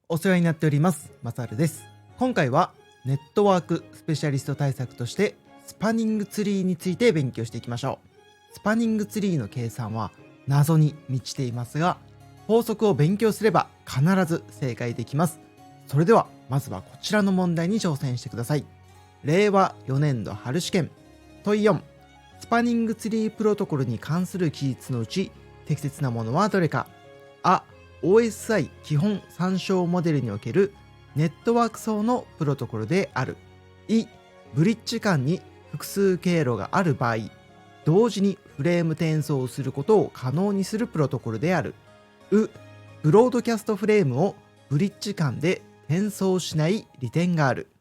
お世話になっております。マサルです。今回はネットワークスペシャリスト対策としてスパニングツリーについて勉強していきましょう。スパニングツリーの計算は謎に満ちていますが、法則を勉強すれば必ず正解できます。それではまずはこちらの問題に挑戦してください。令和4年度春試験問4、スパニングツリープロトコルに関する記述のうち適切なものはどれか。OSI 基本参照モデルにおけるネットワーク層のプロトコルである。ブリッジ間に複数経路がある場合、同時にフレーム転送することを可能にするプロトコルである。ブロードキャストフレームをブリッジ間で転送しない利点がある。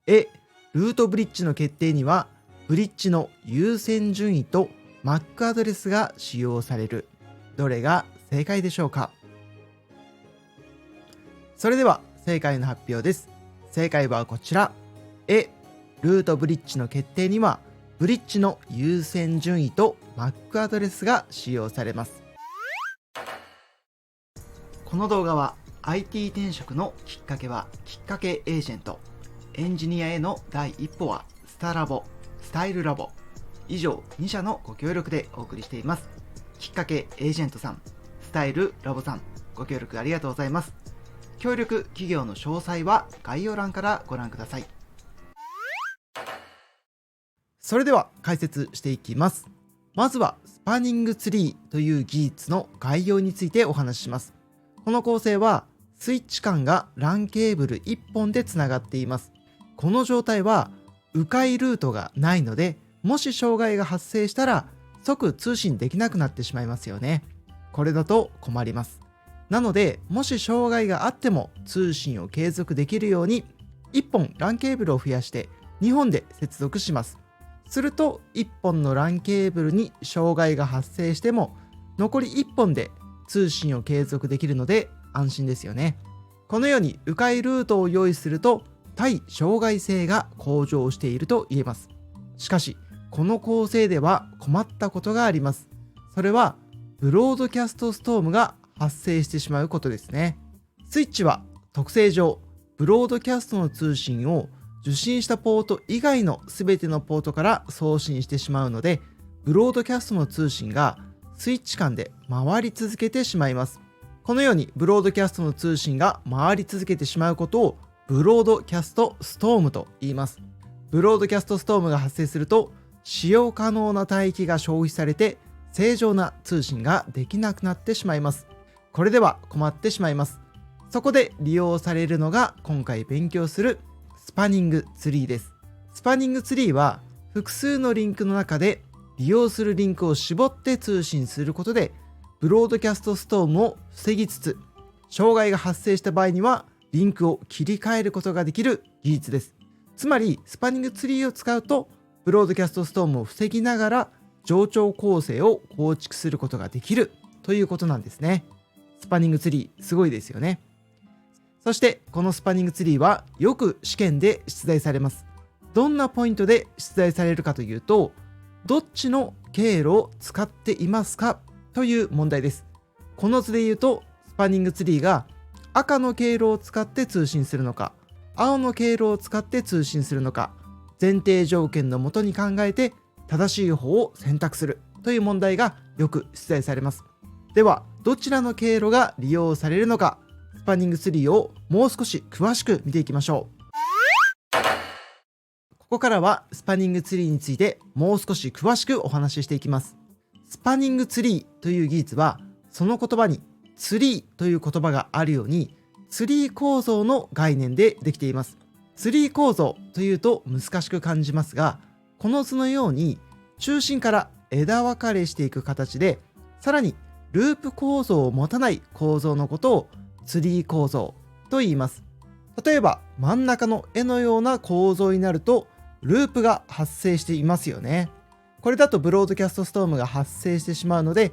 ルートブリッジの決定にはブリッジの優先順位と MAC アドレスが使用される。どれが正解でしょうか。それでは正解の発表です。正解はこちら。ルートブリッジの決定にはブリッジの優先順位と MAC アドレスが使用されます。この動画は IT 転職のきっかけはきっかけエージェント、エンジニアへの第一歩はスタラボ、スタイルラボ、以上2社のご協力でお送りしています。きっかけエージェントさん、スタイルラボさん、ご協力ありがとうございます。協力企業の詳細は概要欄からご覧ください。それでは解説していきます。まずはスパニングツリーという技術の概要についてお話しします。この構成はスイッチ間が LAN ケーブル1本でつながっています。この状態は迂回ルートがないので、もし障害が発生したら即通信できなくなってしまいますよね。これだと困ります。なので、もし障害があっても通信を継続できるように1本 LAN ケーブルを増やして2本で接続します。すると1本の LAN ケーブルに障害が発生しても残り1本で通信を継続できるので安心ですよね。このように迂回ルートを用意すると対障害性が向上していると言えます。しかしこの構成では困ったことがあります。それはブロードキャストストームが発生してしまうことですね。スイッチは特性上ブロードキャストの通信を受信したポート以外の全てのポートから送信してしまうので、ブロードキャストの通信がスイッチ間で回り続けてしまいます。このようにブロードキャストの通信が回り続けてしまうことをブロードキャストストームと言います。ブロードキャストストームが発生すると使用可能な帯域が消費されて正常な通信ができなくなってしまいます。これでは困ってしまいます。そこで利用されるのが今回勉強するスパニングツリーです。スパニングツリーは複数のリンクの中で利用するリンクを絞って通信することでブロードキャストストームを防ぎつつ、障害が発生した場合にはリンクを切り替えることができる技術です。つまりスパニングツリーを使うとブロードキャストストームを防ぎながら冗長構成を構築することができるということなんですね。スパニングツリーすごいですよね。そしてこのスパニングツリーはよく試験で出題されます。どんなポイントで出題されるかというと、どっちの経路を使っていますかという問題です。この図で言うとスパニングツリーが赤の経路を使って通信するのか、青の経路を使って通信するのか、前提条件のもとに考えて正しい方を選択するという問題がよく出題されます。ではどちらの経路が利用されるのか、スパニングツリーをもう少し詳しく見ていきましょう。ここからはスパニングツリーについてもう少し詳しくお話ししていきます。スパニングツリーという技術はその言葉にツリーという言葉があるようにツリー構造の概念でできています。ツリー構造というと難しく感じますが、この図のように中心から枝分かれしていく形で、さらにループ構造を持たない構造のことをツリー構造と言います。例えば真ん中の絵のような構造になるとループが発生していますよね。これだとブロードキャストストームが発生してしまうので、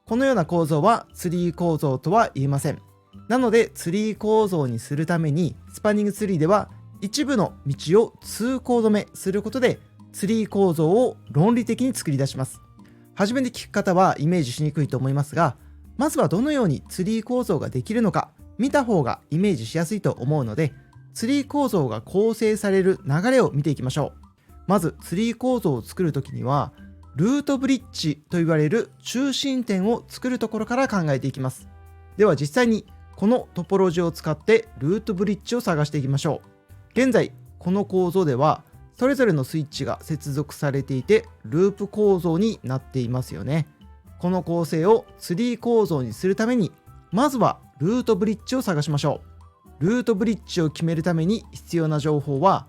このような構造はツリー構造とは言えません。なのでツリー構造にするためにスパニングツリーでは一部の道を通行止めすることでツリー構造を論理的に作り出します。初めて聞く方はイメージしにくいと思いますが、まずはどのようにツリー構造ができるのか見た方がイメージしやすいと思うので、ツリー構造が構成される流れを見ていきましょう。まずツリー構造を作るときには、ルートブリッジと言われる中心点を作るところから考えていきます。では実際にこのトポロジーを使ってルートブリッジを探していきましょう。現在この構造ではそれぞれのスイッチが接続されていてループ構造になっていますよね。この構成をツリー構造にするために、まずはルートブリッジを探しましょう。ルートブリッジを決めるために必要な情報は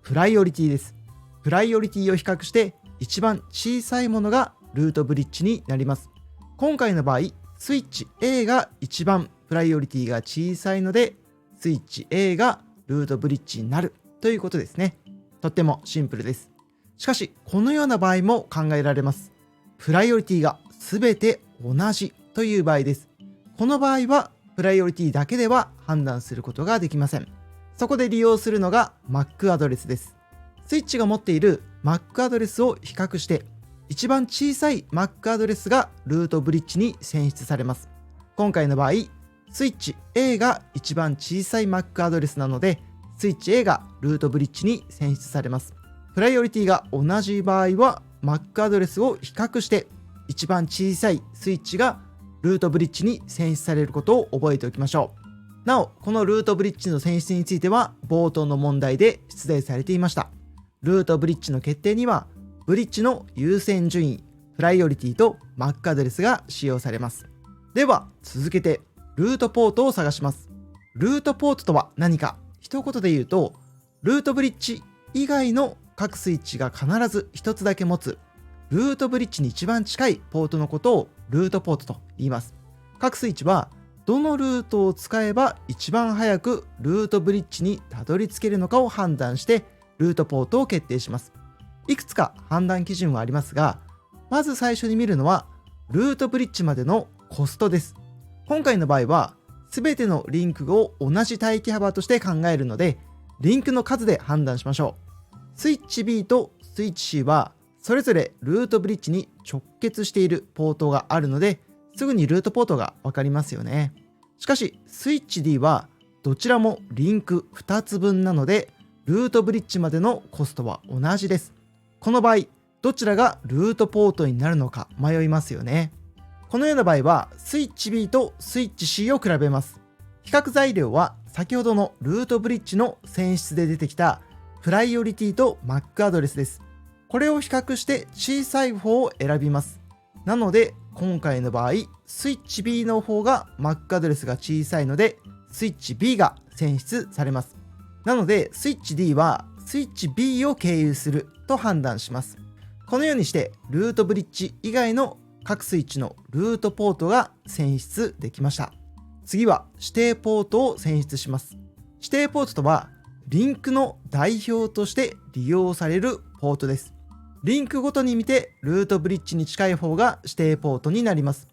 プライオリティです。プライオリティを比較して一番小さいものがルートブリッジになります。今回の場合、スイッチ A が一番プライオリティが小さいので、スイッチ A がルートブリッジになるということですね。とってもシンプルです。しかし、このような場合も考えられます。プライオリティが全て同じという場合です。この場合は、プライオリティだけでは判断することができません。そこで利用するのが MAC アドレスです。スイッチが持っている MAC アドレスを比較して、一番小さい MAC アドレスがルートブリッジに選出されます。今回の場合、スイッチ A が一番小さい MAC アドレスなので、スイッチ A がルートブリッジに選出されます。プライオリティが同じ場合は MAC アドレスを比較して、一番小さいスイッチがルートブリッジに選出されることを覚えておきましょう。なお、このルートブリッジの選出については冒頭の問題で出題されていました。ルートブリッジの決定には、ブリッジの優先順位、プライオリティと MAC アドレスが使用されます。では、続けて、ルートポートを探します。ルートポートとは何か？一言で言うと、ルートブリッジ以外の各スイッチが必ず一つだけ持つ、ルートブリッジに一番近いポートのことをルートポートと言います。各スイッチは、どのルートを使えば一番早くルートブリッジにたどり着けるのかを判断して、ルートポートを決定します。いくつか判断基準はありますが、まず最初に見るのは、ルートブリッジまでのコストです。今回の場合は、すべてのリンクを同じ待機幅として考えるので、リンクの数で判断しましょう。スイッチ B とスイッチ C は、それぞれルートブリッジに直結しているポートがあるので、すぐにルートポートがわかりますよね。しかし、スイッチ D は、どちらもリンク2つ分なので、ルートブリッジまでのコストは同じです。この場合、どちらがルートポートになるのか迷いますよね。このような場合は、スイッチ B とスイッチ C を比べます。比較材料は、先ほどのルートブリッジの選出で出てきたプライオリティと MAC アドレスです。これを比較して小さい方を選びます。なので、今回の場合、スイッチ B の方が MAC アドレスが小さいので、スイッチ B が選出されます。なので、スイッチ D はスイッチ B を経由すると判断します。このようにして、ルートブリッジ以外の各スイッチのルートポートが選出できました。次は指定ポートを選出します。指定ポートとは、リンクの代表として利用されるポートです。リンクごとに見てルートブリッジに近い方が指定ポートになります。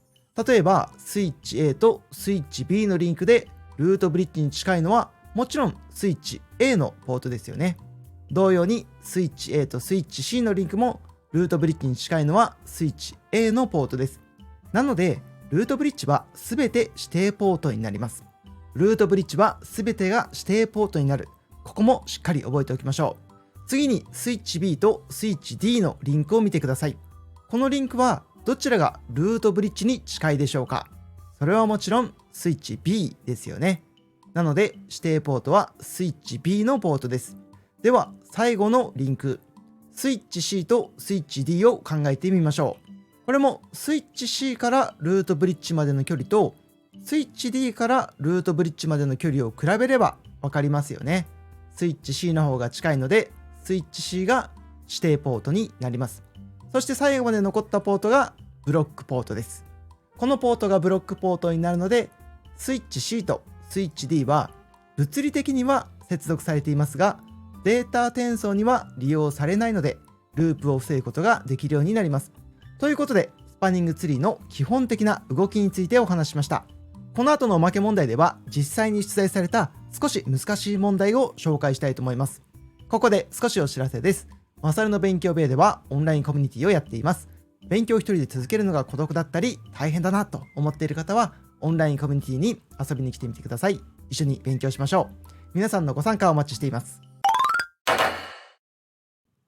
例えば、スイッチ A とスイッチ B のリンクでルートブリッジに近いのは、もちろんスイッチ A のポートですよね。同様にスイッチ A とスイッチ C のリンクもルートブリッジに近いのはスイッチ A のポートです。なので、ルートブリッジは全て指定ポートになります。ルートブリッジは全てが指定ポートになる。ここもしっかり覚えておきましょう。次にスイッチ B とスイッチ D のリンクを見てください。このリンクはどちらがルートブリッジに近いでしょうか？それはもちろんスイッチ B ですよね。なので指定ポートはスイッチ B のポートです。では最後のリンク、スイッチ C とスイッチ D を考えてみましょう。これもスイッチ C からルートブリッジまでの距離とスイッチ D からルートブリッジまでの距離を比べれば分かりますよね。スイッチ C の方が近いのでスイッチ C が指定ポートになります。そして最後まで残ったポートがブロックポートです。このポートがブロックポートになるので、スイッチ C とスイッチ D は物理的には接続されていますが、データ転送には利用されないので、ループを防ぐことができるようになります。ということで、スパニングツリーの基本的な動きについてお話ししました。この後のおまけ問題では、実際に出題された少し難しい問題を紹介したいと思います。ここで少しお知らせです。マサルの勉強部屋ではオンラインコミュニティをやっています。勉強一人で続けるのが孤独だったり大変だなと思っている方は、オンラインコミュニティに遊びに来てみてください。一緒に勉強しましょう。皆さんのご参加をお待ちしています。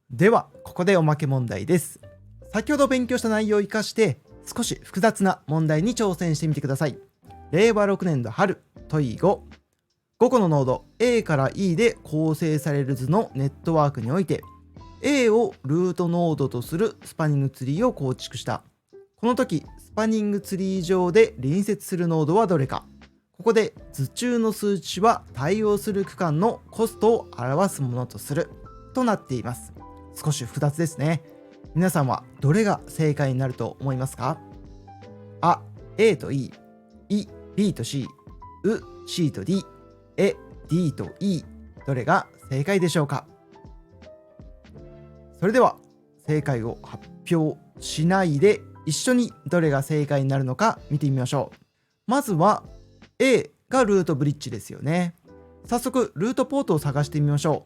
では、ここでおまけ問題です。先ほど勉強した内容を生かして、少し複雑な問題に挑戦してみてください。令和6年度春、問い5。5個のノード A から E で構成される図のネットワークにおいて、A をルートノードとするスパニングツリーを構築した。この時、スパニングツリー上で隣接するノードはどれか。ここで図中の数値は対応する区間のコストを表すものとするとなっています。少し複雑ですね。皆さんはどれが正解になると思いますか？あ、A と E、い、B と C、C と D、D と E、どれが正解でしょうか？それでは正解を発表しないで一緒にどれが正解になるのか見てみましょう。まずは A がルートブリッジですよね。早速ルートポートを探してみましょ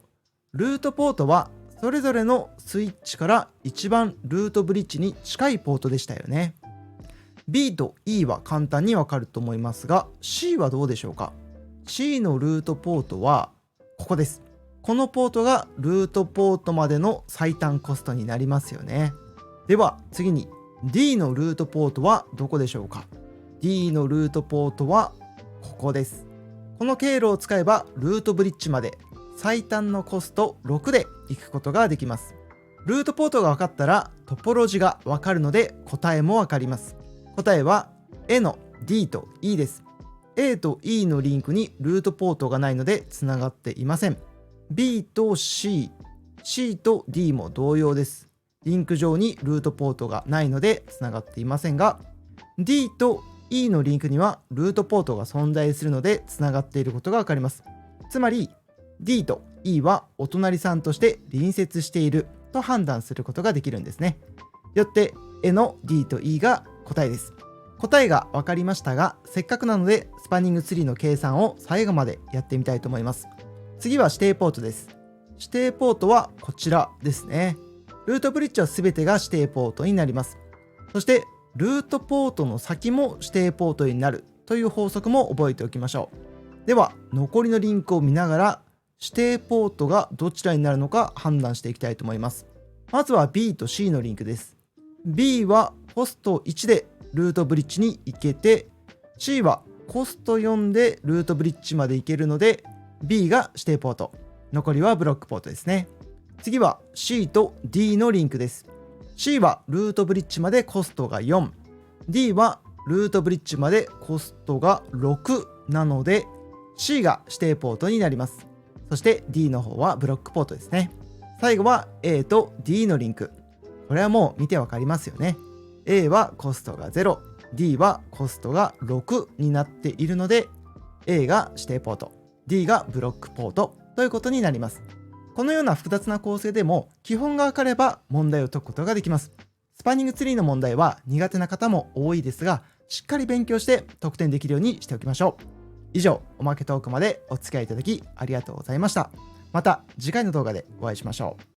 う。ルートポートはそれぞれのスイッチから一番ルートブリッジに近いポートでしたよね。B と E は簡単にわかると思いますが C はどうでしょうか？ C のルートポートはここです。このポートがルートポートまでの最短コストになりますよね。では次に D のルートポートはどこでしょうか？ D のルートポートはここです。この経路を使えばルートブリッジまで最短のコスト6で行くことができます。ルートポートが分かったらトポロジが分かるので答えも分かります。答えは A の D と E です。A と E のリンクにルートポートがないのでつながっていません。B と C、C と D も同様です。リンク上にルートポートがないのでつながっていませんが、D と E のリンクにはルートポートが存在するのでつながっていることがわかります。つまり D と E はお隣さんとして隣接していると判断することができるんですね。よって A の D と E が答えです。答えが分かりましたが、せっかくなのでスパニングツリーの計算を最後までやってみたいと思います。次は指定ポートです。指定ポートはこちらですね。ルートブリッジは全てが指定ポートになります。そしてルートポートの先も指定ポートになるという法則も覚えておきましょう。では残りのリンクを見ながら指定ポートがどちらになるのか判断していきたいと思います。まずは B と C のリンクです。B はコスト1でルートブリッジに行けて、C はコスト4でルートブリッジまで行けるのでB が指定ポート、残りはブロックポートですね。次は C と D のリンクです。C はルートブリッジまでコストが4、D はルートブリッジまでコストが6なので C が指定ポートになります。そして D の方はブロックポートですね。最後は A と D のリンク。これはもう見てわかりますよね。A はコストが0、D はコストが6になっているので A が指定ポート、D がブロックポートということになります。このような複雑な構成でも基本が分かれば問題を解くことができます。スパニングツリーの問題は苦手な方も多いですが、しっかり勉強して得点できるようにしておきましょう。以上、おまけトークまでお付き合いいただきありがとうございました。また次回の動画でお会いしましょう。